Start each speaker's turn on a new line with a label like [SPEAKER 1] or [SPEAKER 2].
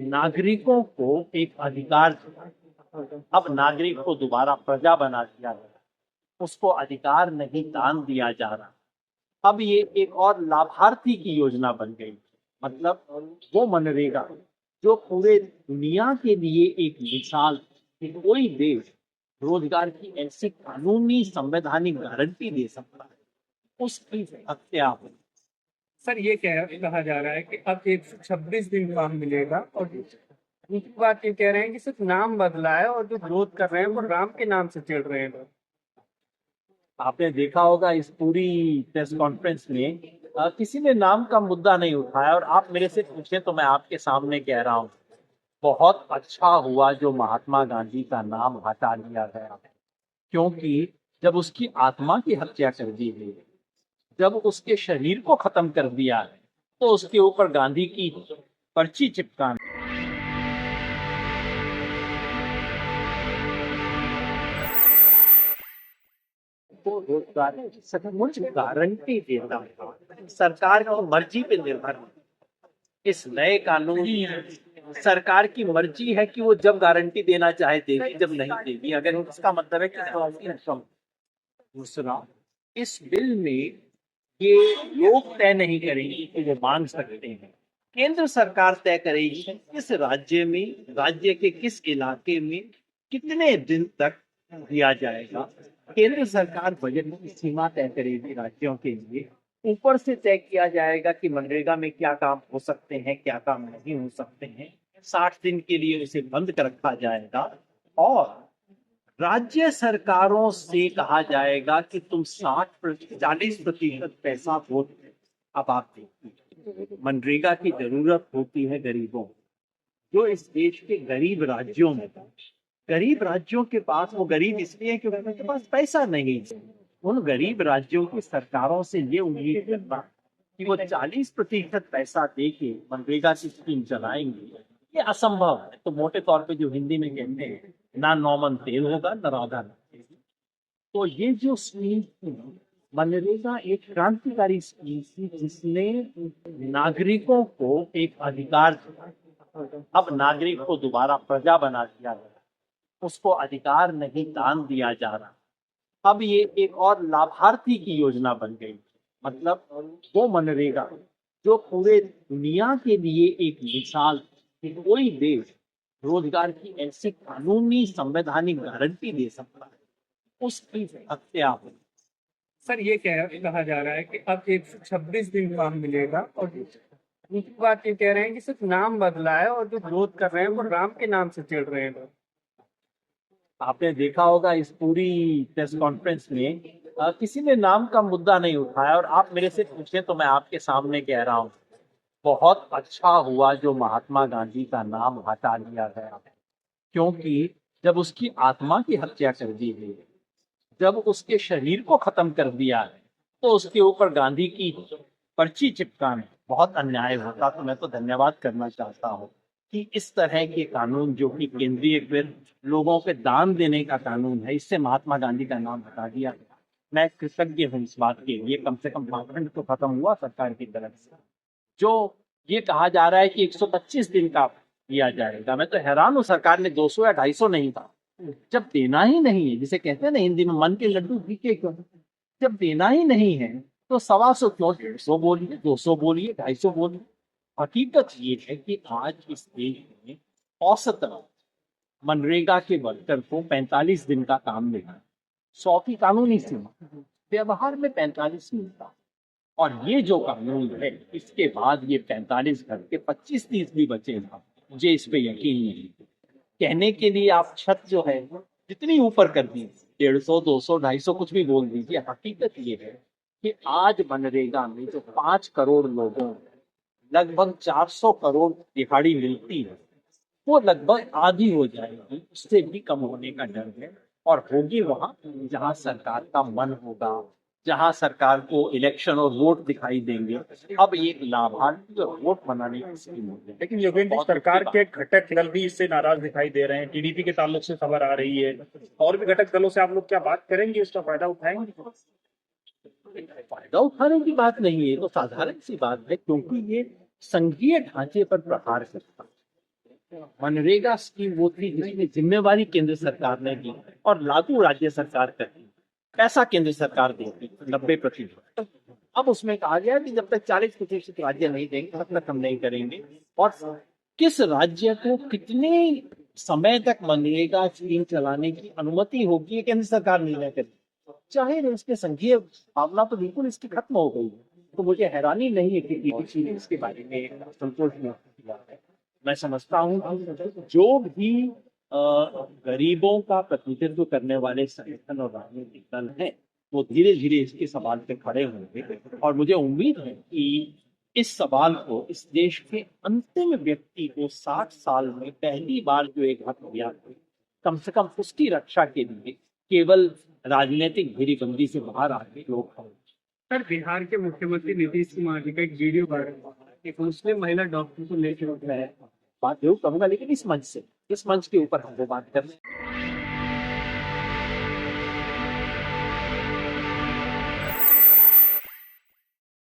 [SPEAKER 1] नागरिकों को एक अधिकार दिया। अब नागरिक को दोबारा प्रजा बना दिया गया, उसको अधिकार नहीं दान दिया जा रहा। अब ये एक और लाभार्थी की योजना बन गई। मतलब वो मनरेगा जो पूरे दुनिया के लिए एक मिसाल कि कोई देश रोजगार की ऐसी कानूनी संवैधानिक गारंटी दे सकता है, उसकी हत्या हुई।
[SPEAKER 2] सर ये कहा जा रहा है कि अब 126 दिन काम मिलेगा और दूसरी बात ये कह रहे हैं कि सिर्फ नाम बदला है और जो विरोध कर रहे हैं वो राम के नाम से चिढ़ रहे हैं लोग।
[SPEAKER 1] आपने देखा होगा इस पूरी प्रेस कॉन्फ्रेंस में किसी ने नाम का मुद्दा नहीं उठाया, और आप मेरे से पूछें तो मैं आपके सामने कह रहा हूँ बहुत अच्छा हुआ जो महात्मा गांधी का नाम हटा लिया गया, क्योंकि जब उसकी आत्मा की हत्या कर दी गई, जब उसके शरीर को खत्म कर दिया है, तो उसके ऊपर गांधी की पर्ची चिपकाना को रोजगार की सचमुच गारंटी देता है। सरकार की मर्जी पे निर्भर है। इस नए कानून सरकार की मर्जी है कि वो जब गारंटी देना चाहे देगी, जब नहीं देगी। अगर इसका मतलब है कि दूसरा, इस बिल में ये लोग तय नहीं करेंगे कि वो मांग सकते हैं, केंद्र सरकार तय करेगी किस राज्य में, राज्य के किस इलाके में कितने दिन तक दिया जाएगा। केंद्र सरकार बजट की सीमा तय करेगी राज्यों के लिए। ऊपर से तय किया जाएगा कि मनरेगा में क्या काम हो सकते हैं, क्या काम नहीं हो सकते हैं। 60 दिन के लिए उसे बंद कर रखा जाएगा और राज्य सरकारों से कहा जाएगा कि तुम 40% पैसा वोट। अब आप देखिए, मनरेगा की जरूरत होती है गरीबों, जो इस देश के गरीब राज्यों में, गरीब राज्यों के पास, वो गरीब इसलिए क्योंकि उनके पास पैसा नहीं है। उन गरीब राज्यों की सरकारों से ये उम्मीद करना कि वो 40% पैसा दे के मनरेगा की स्कीम चलाएंगे, ये असंभव है। तो मोटे तौर पे जो हिंदी में कहते हैं, ना नौमन तेल होगा ना राधा। तो ये जो स्कीम थी, मनरेगा एक क्रांतिकारी स्कीम थी जिसने नागरिकों को एक अधिकार दिया। अब नागरिक को दोबारा प्रजा बना दिया गया, उसको अधिकार नहीं दान दिया जा रहा। अब ये एक और लाभार्थी की योजना बन गई। मतलब वो मनरेगा जो पूरे दुनिया के लिए एक मिसाल कि कोई देश रोजगार की ऐसी कानूनी संवैधानिक गारंटी दे सकता है, उसकी हत्या हुई।
[SPEAKER 2] सर ये कहा जा रहा है कि अब 126 दिन काम मिलेगा और दूसरी बात ये कह रहे हैं कि सिर्फ नाम बदला है और जो विरोध कर रहे हैं वो राम के नाम से चिढ़ रहे हैं लोग।
[SPEAKER 1] आपने देखा होगा इस पूरी प्रेस कॉन्फ्रेंस में किसी ने नाम का मुद्दा नहीं उठाया, और आप मेरे से पूछें तो मैं आपके सामने कह रहा हूँ बहुत अच्छा हुआ जो महात्मा गांधी का नाम हटा लिया गया, क्योंकि जब उसकी आत्मा की हत्या कर दी गई, जब उसके शरीर को खत्म कर दिया है, तो उसके ऊपर गांधी की पर्ची चिपकाना बहुत अन्याय होता। तो मैं तो धन्यवाद करना चाहता हूँ कि इस तरह के कानून जो कि केंद्रीयकृत लोगों के दान देने का कानून है, इससे महात्मा गांधी का नाम हटा दिया गया। मैं कृतज्ञ हूँ इस बात के लिए। कम से कम पाखंड तो खत्म हुआ सरकार की तरफ से। जो ये कहा जा रहा है कि 125 दिन का दिया जाएगा, मैं तो हैरान हूँ। सरकार ने 200 या 250 नहीं था। जब देना ही नहीं है, जिसे कहते हैं ना हिंदी में, मन के लड्डू फीके क्यों। जब देना ही नहीं है तो 125 क्यों, 150 बोलिए, 200 बोलिए, 250 बोलिए। हकीकत ये है कि आज इस देश में औसतन मनरेगा के वर्कर को 45 दिन का काम मिला, 100 की कानूनी सीमा, व्यवहार में 45 मिलता। और ये जो कानून है, इसके बाद ये 45 घर के 25-30 भी बचेगा, मुझे इस पे यकीन नहीं। कहने के लिए आप छत जो है जितनी ऊपर कर दी, 150, 200, 250 कुछ भी बोल दीजिए, हकीकत ये है कि आज मनरेगा में जो 5 करोड़ लोगों लगभग 400 करोड़ दिहाड़ी मिलती है, वो लगभग आधी हो जाएगी, उससे भी कम होने का डर है। और होगी वहां जहां सरकार का मन होगा, जहां सरकार को इलेक्शन और वोट दिखाई देंगे। अब ये लाभार्थी और वोट बनाने की स्कीम होगी।
[SPEAKER 2] लेकिन योगेंद्र जी, सरकार के घटक दल भी इससे नाराज दिखाई दे रहे हैं। टीडीपी के ताल्लुक से खबर आ रही है, और भी घटक दलों से आप लोग क्या बात करेंगे, इसका फायदा उठाएंगे?
[SPEAKER 1] फायदा उठाने की बात नहीं है, तो साधारण सी बात है, क्योंकि ये संघीय ढांचे पर प्रहार करता है। मनरेगा स्कीम वो थी जिसमें जिम्मेवारी केंद्र सरकार ने दी और लागू राज्य सरकार करती, पैसा केंद्र सरकार देती 90%। अब उसमें कहा गया कि जब तक 40% राज्य नहीं देंगे तब तक हम नहीं करेंगे, और किस राज्य को कितने समय तक मनरेगा स्कीम चलाने की अनुमति होगी ये केंद्र सरकार निर्णय करेगी। चाहे इसके संघीय भावना तो बिल्कुल इसकी खत्म हो गई है, तो मुझे हैरानी नहीं है कि BBC ने इसके बारे में संतोष व्यक्त किया है। मैं समझता हूँ कि जो भी गरीबों का प्रतिनिधित्व करने वाले संगठन और राजनीतिक दल हैं वो धीरे धीरे इसके सवाल पे खड़े होंगे, और मुझे उम्मीद है कि इस सवाल को इस देश के अंतिम व्यक्ति को 60 साल में पहली बार जो एक हक दिया, कम से कम उसकी रक्षा के लिए केवल राजनीतिक घेरीबंदी से बाहर आके लोग खड़े।
[SPEAKER 2] सर, बिहार के मुख्यमंत्री नीतीश कुमार जी का एक वीडियो वायरल हुआ है, एक मुस्लिम महिला डॉक्टर को लेकर
[SPEAKER 1] मैं बात जरूर करूंगा, लेकिन इस मंच के ऊपर हम वो बात कर रहे हैं।